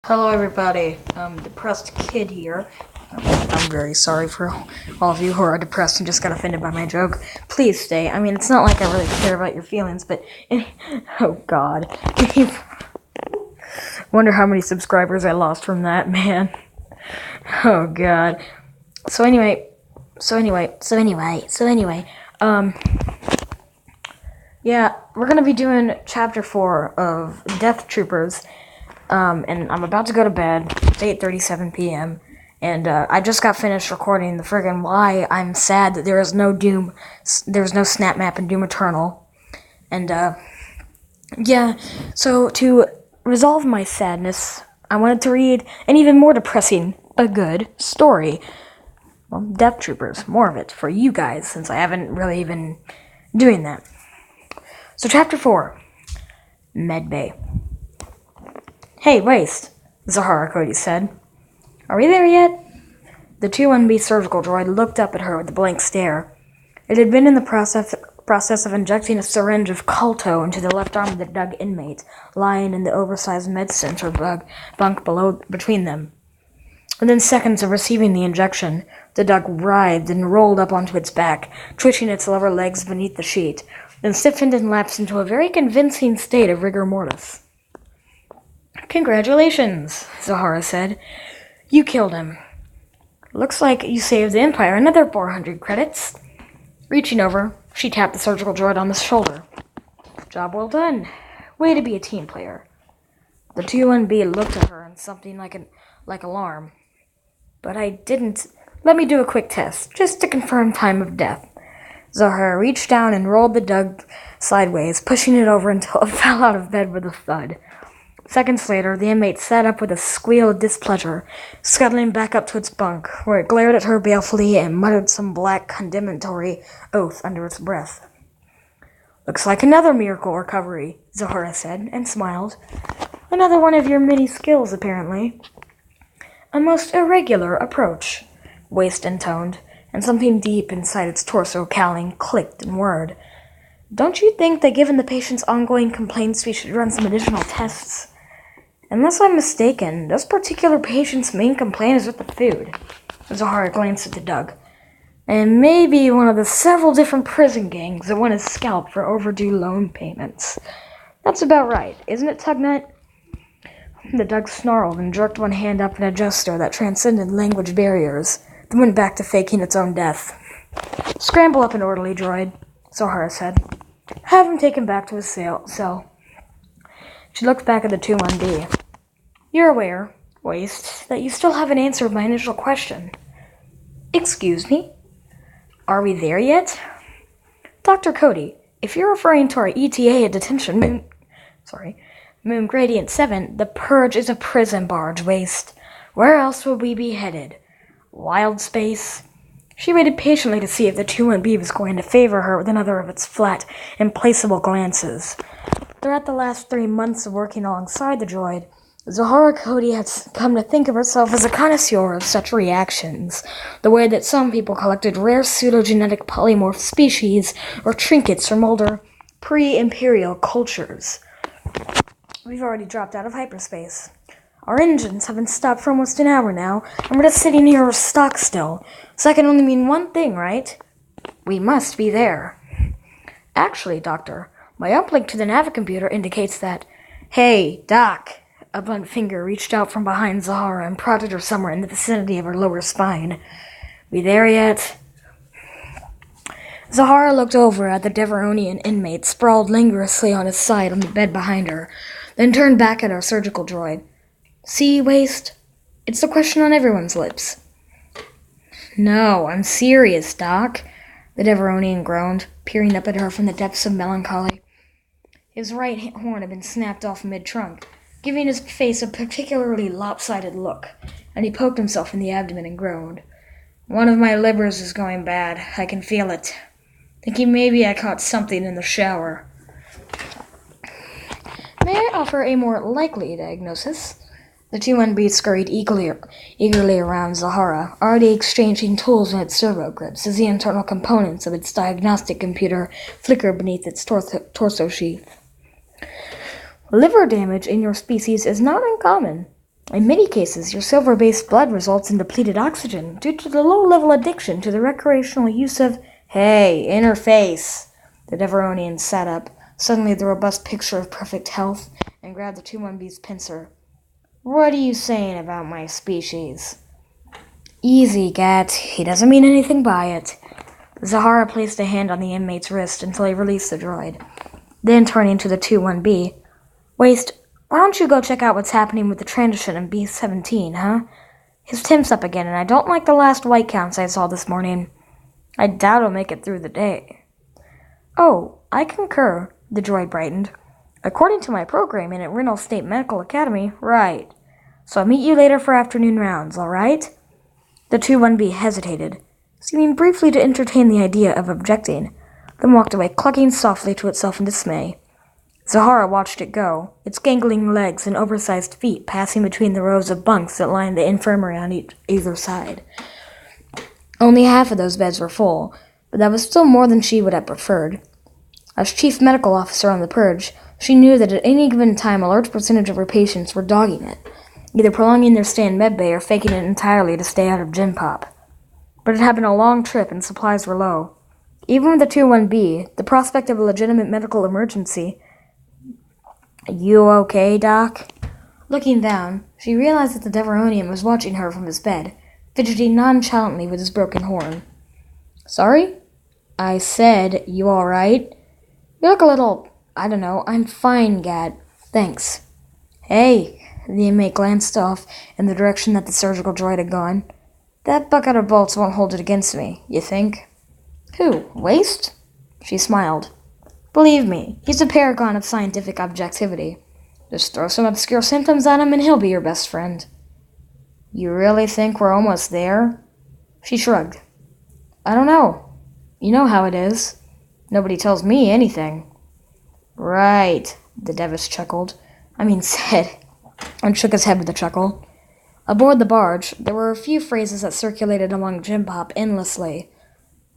Hello everybody, Depressed Kid here. I'm very sorry for all of you who are depressed and just got offended by my joke. Please stay. I mean, it's not like I really care about your feelings, but... oh god. Wonder how many subscribers I lost from that, man. Oh god. So anyway, yeah, we're gonna be doing Chapter 4 of Death Troopers. And I'm about to go to bed. It's 8:37 p.m. And I just got finished recording the friggin' why I'm sad that there is no Doom, there's no Snap Map in Doom Eternal. And yeah, so to resolve my sadness, I wanted to read an even more depressing, a good story. Well, Death Troopers, more of it for you guys, since I haven't really been doing that. So Chapter 4, Medbay. Hey, Waste, Zahara Cody said. Are we there yet? The 2-1B surgical droid looked up at her with a blank stare. It had been in the process of injecting a syringe of Colto into the left arm of the Doug inmate, lying in the oversized med center bunk between them. Within seconds of receiving the injection, the Doug writhed and rolled up onto its back, twitching its lower legs beneath the sheet, then stiffened and lapsed into a very convincing state of rigor mortis. Congratulations, Zahara said. You killed him. Looks like you saved the Empire another 400 credits. Reaching over, she tapped the surgical droid on the shoulder. Job well done. Way to be a team player. The 2-1B looked at her in something like alarm. But I didn't. Let me do a quick test, just to confirm time of death. Zahara reached down and rolled the Doug sideways, pushing it over until it fell out of bed with a thud. Seconds later, the inmate sat up with a squeal of displeasure, scuttling back up to its bunk, where it glared at her balefully and muttered some black, condemnatory oath under its breath. Looks like another miracle recovery, Zahara said, and smiled. Another one of your many skills, apparently. A most irregular approach, Waste intoned, and something deep inside its torso cowling clicked and whirred. Don't you think that given the patient's ongoing complaints we should run some additional tests? Unless I'm mistaken, this particular patient's main complaint is with the food. Zahara glanced at the Doug. And maybe one of the several different prison gangs that want his scalp for overdue loan payments. That's about right, isn't it, Tugnut? The Doug snarled and jerked one hand up in a gesture that transcended language barriers, then went back to faking its own death. Scramble up an orderly droid, Zahara said. Have him taken back to his cell. She looked back at the 2-1B. You're aware, Waste, that you still haven't answered my initial question. Excuse me? Are we there yet? Dr. Cody, if you're referring to our ETA at detention, Moon Gradient 7, the Purge is a prison barge, Waste. Where else would we be headed? Wild space? She waited patiently to see if the 2-1B was going to favor her with another of its flat, implacable glances. Throughout the last 3 months of working alongside the droid, Zahara Cody had come to think of herself as a connoisseur of such reactions, the way that some people collected rare pseudogenetic polymorph species or trinkets from older pre-imperial cultures. We've already dropped out of hyperspace. Our engines have been stopped for almost an hour now, and we're just sitting here stock still. So that can only mean one thing, right? We must be there. Actually, Doctor, my uplink to the navicomputer indicates that... Hey, Doc! A blunt finger reached out from behind Zahara and prodded her somewhere in the vicinity of her lower spine. We there yet? Zahara looked over at the Deveronian inmate sprawled languorously on his side on the bed behind her, then turned back at our surgical droid. See, Waste? It's the question on everyone's lips. No, I'm serious, Doc, the Deveronian groaned, peering up at her from the depths of melancholy. His right horn had been snapped off mid-trunk, giving his face a particularly lopsided look, and he poked himself in the abdomen and groaned. One of my livers is going bad. I can feel it. Thinking maybe I caught something in the shower. May I offer a more likely diagnosis? The 2-1B scurried eagerly around Zahara, already exchanging tools with its servo grips as the internal components of its diagnostic computer flickered beneath its torso sheath. Liver damage in your species is not uncommon. In many cases, your silver-based blood results in depleted oxygen due to the low-level addiction to the recreational use of... Hey, interface! The Deveronian sat up, suddenly the robust picture of perfect health, and grabbed the 2-1B's pincer. What are you saying about my species? Easy, Gat. He doesn't mean anything by it. Zahara placed a hand on the inmate's wrist until he released the droid. Then, turning to the 2-1B, Waste, why don't you go check out what's happening with the transition in B-17, huh? His temp's up again, and I don't like the last white counts I saw this morning. I doubt he'll make it through the day. Oh, I concur, the droid brightened. According to my programming at Reno State Medical Academy, right. So I'll meet you later for afternoon rounds, all right? The 2-1B hesitated, seeming briefly to entertain the idea of objecting, then walked away, clucking softly to itself in dismay. Zahara watched it go, its gangling legs and oversized feet passing between the rows of bunks that lined the infirmary on either side. Only half of those beds were full, but that was still more than she would have preferred. As chief medical officer on the Purge, she knew that at any given time a large percentage of her patients were dogging it, either prolonging their stay in Medbay or faking it entirely to stay out of gym pop. But it had been a long trip and supplies were low. Even with the 2-1B, the prospect of a legitimate medical emergency... You okay, Doc? Looking down, she realized that the Deveronian was watching her from his bed, fidgeting nonchalantly with his broken horn. Sorry? I said, you all right? You look a little... I don't know. I'm fine, Gat. Thanks. Hey, the inmate glanced off in the direction that the surgical droid had gone. That bucket of bolts won't hold it against me, you think? Who, Waste? She smiled. Believe me, he's a paragon of scientific objectivity. Just throw some obscure symptoms at him and he'll be your best friend. You really think we're almost there? She shrugged. I don't know. You know how it is. Nobody tells me anything. Right, the Devis said, and shook his head with a chuckle. Aboard the barge, there were a few phrases that circulated among Gym Pop endlessly.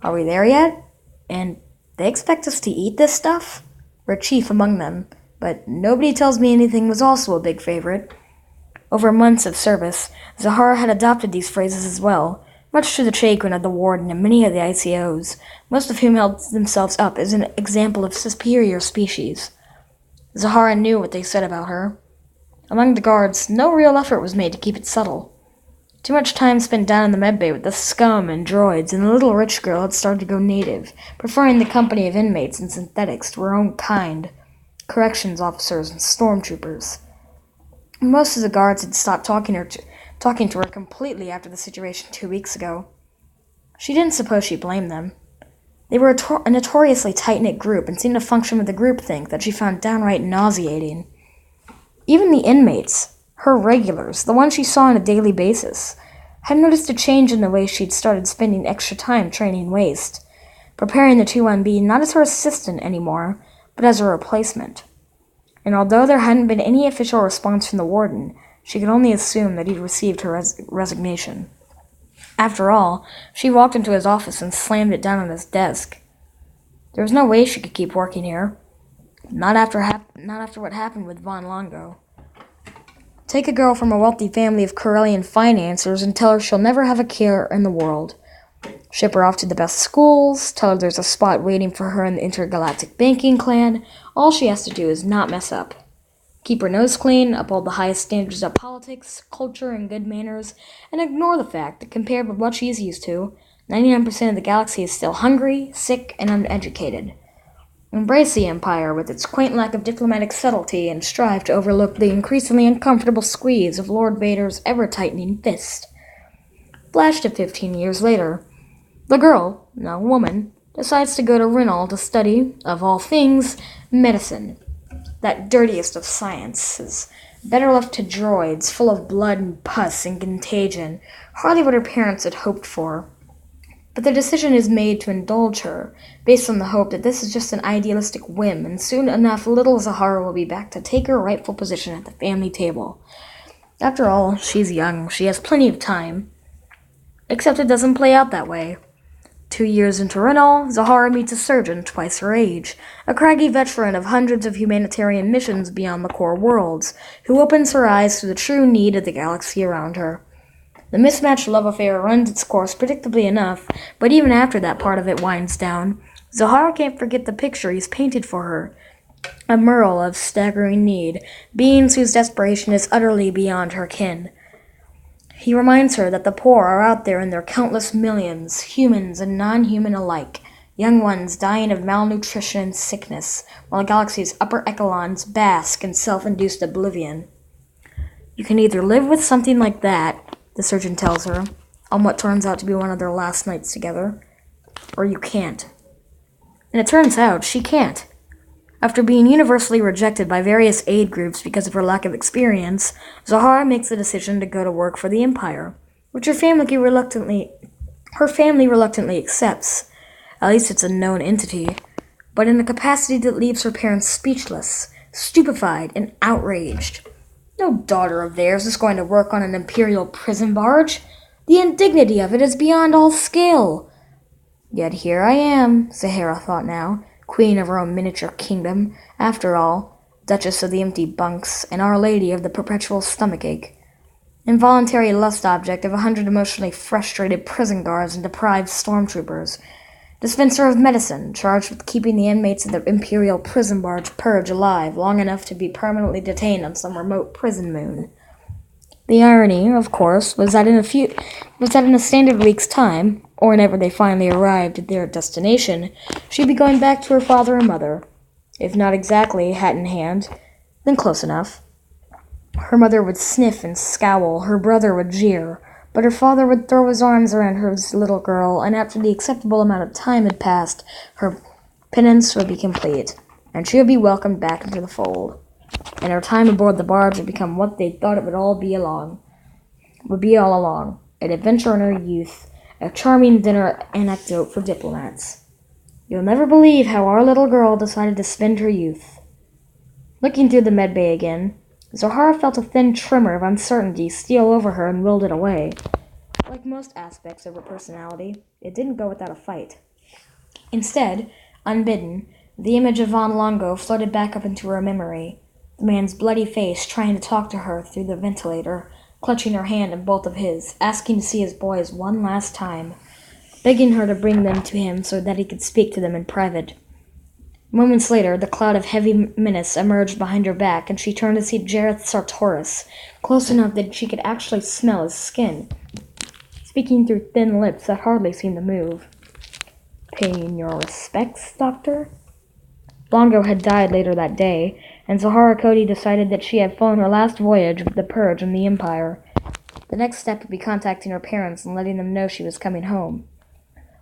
Are we there yet? And they expect us to eat this stuff? We're chief among them, but nobody tells me anything was also a big favorite. Over months of service, Zahara had adopted these phrases as well, much to the chagrin of the warden and many of the ICOs, most of whom held themselves up as an example of superior species. Zahara knew what they said about her. Among the guards, no real effort was made to keep it subtle. Too much time spent down in the medbay with the scum and droids, and the little rich girl had started to go native, preferring the company of inmates and synthetics to her own kind, corrections officers and stormtroopers. Most of the guards had stopped talking to her completely after the situation 2 weeks ago. She didn't suppose she blamed them. They were a notoriously tight-knit group and seemed to function with a groupthink that she found downright nauseating. Even the inmates, her regulars, the ones she saw on a daily basis, had noticed a change in the way she'd started spending extra time training Waste, preparing the 2-1B not as her assistant anymore, but as a replacement. And although there hadn't been any official response from the warden, she could only assume that he'd received her resignation. After all, she walked into his office and slammed it down on his desk. There was no way she could keep working here. Not after what happened with Von Longo. Take a girl from a wealthy family of Corellian financiers and tell her she'll never have a care in the world. Ship her off to the best schools, tell her there's a spot waiting for her in the intergalactic banking clan. All she has to do is not mess up. Keep her nose clean, uphold the highest standards of politics, culture, and good manners, and ignore the fact that compared with what she's used to, 99% of the galaxy is still hungry, sick, and uneducated. Embrace the Empire with its quaint lack of diplomatic subtlety and strive to overlook the increasingly uncomfortable squeeze of Lord Vader's ever-tightening fist. Flash to 15 years later. The girl, now woman, decides to go to Renal to study, of all things, medicine. That dirtiest of sciences, better left to droids, full of blood and pus and contagion, hardly what her parents had hoped for. But the decision is made to indulge her, based on the hope that this is just an idealistic whim, and soon enough little Zahara will be back to take her rightful position at the family table. After all, she's young, she has plenty of time. Except it doesn't play out that way. 2 years into Renal, Zahara meets a surgeon twice her age, a craggy veteran of hundreds of humanitarian missions beyond the core worlds, who opens her eyes to the true need of the galaxy around her. The mismatched love affair runs its course predictably enough, but even after that part of it winds down, Zahara can't forget the picture he's painted for her. A Merle of staggering need, beings whose desperation is utterly beyond her kin. He reminds her that the poor are out there in their countless millions, humans and non-human alike, young ones dying of malnutrition and sickness, while the galaxy's upper echelons bask in self-induced oblivion. You can either live with something like that, the surgeon tells her, on what turns out to be one of their last nights together, or you can't. And it turns out she can't. After being universally rejected by various aid groups because of her lack of experience, Zahara makes the decision to go to work for the Empire, which her family reluctantly accepts. At least it's a known entity, but in a capacity that leaves her parents speechless, stupefied, and outraged. No daughter of theirs is going to work on an Imperial prison barge. The indignity of it is beyond all skill. Yet here I am, Zahara thought now, queen of her own miniature kingdom, after all, Duchess of the Empty Bunks, and Our Lady of the Perpetual Stomachache. Involuntary lust object of 100 emotionally frustrated prison guards and deprived stormtroopers. Dispenser of medicine, charged with keeping the inmates of the Imperial prison barge Purge alive long enough to be permanently detained on some remote prison moon. The irony, of course, was that in a standard week's time, or whenever they finally arrived at their destination, she'd be going back to her father and mother. If not exactly hat in hand, then close enough. Her mother would sniff and scowl, her brother would jeer, but her father would throw his arms around her little girl, and after the acceptable amount of time had passed, her penance would be complete, and she would be welcomed back into the fold. And her time aboard the barge would become what they thought it would all along, an adventure in her youth, a charming dinner anecdote for diplomats. You'll never believe how our little girl decided to spend her youth. Looking through the medbay again, Zahara felt a thin tremor of uncertainty steal over her and willed it away. Like most aspects of her personality, it didn't go without a fight. Instead, unbidden, the image of Von Longo floated back up into her memory, the man's bloody face trying to talk to her through the ventilator, clutching her hand in both of his, asking to see his boys one last time, begging her to bring them to him so that he could speak to them in private. Moments later, the cloud of heavy menace emerged behind her back, and she turned to see Jareth Sartoris, close enough that she could actually smell his skin, speaking through thin lips that hardly seemed to move. "Paying your respects, Doctor?" Longo had died later that day, and Zahara Cody decided that she had flown her last voyage with the Purge and the Empire. The next step would be contacting her parents and letting them know she was coming home.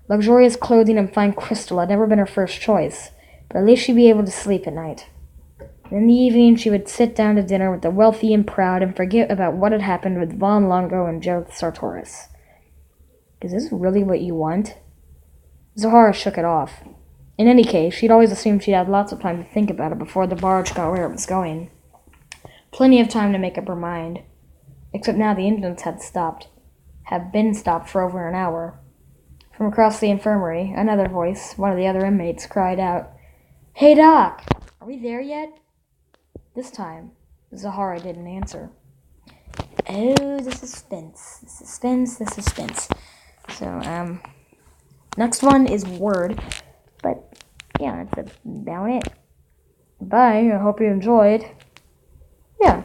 Luxurious clothing and fine crystal had never been her first choice, but at least she'd be able to sleep at night. In the evening, she would sit down to dinner with the wealthy and proud and forget about what had happened with Von Longo and Jareth Sartoris. Is this really what you want? Zahara shook it off. In any case, she'd always assumed she'd have lots of time to think about it before the barge got where it was going. Plenty of time to make up her mind. Except now the engines had been stopped for over an hour. From across the infirmary, another voice, one of the other inmates, cried out, "Hey, Doc! Are we there yet?" This time, Zahara didn't answer. Oh, the suspense. The suspense, the suspense. So, next one is Word. But, yeah, that's about it. Bye, I hope you enjoyed. Yeah.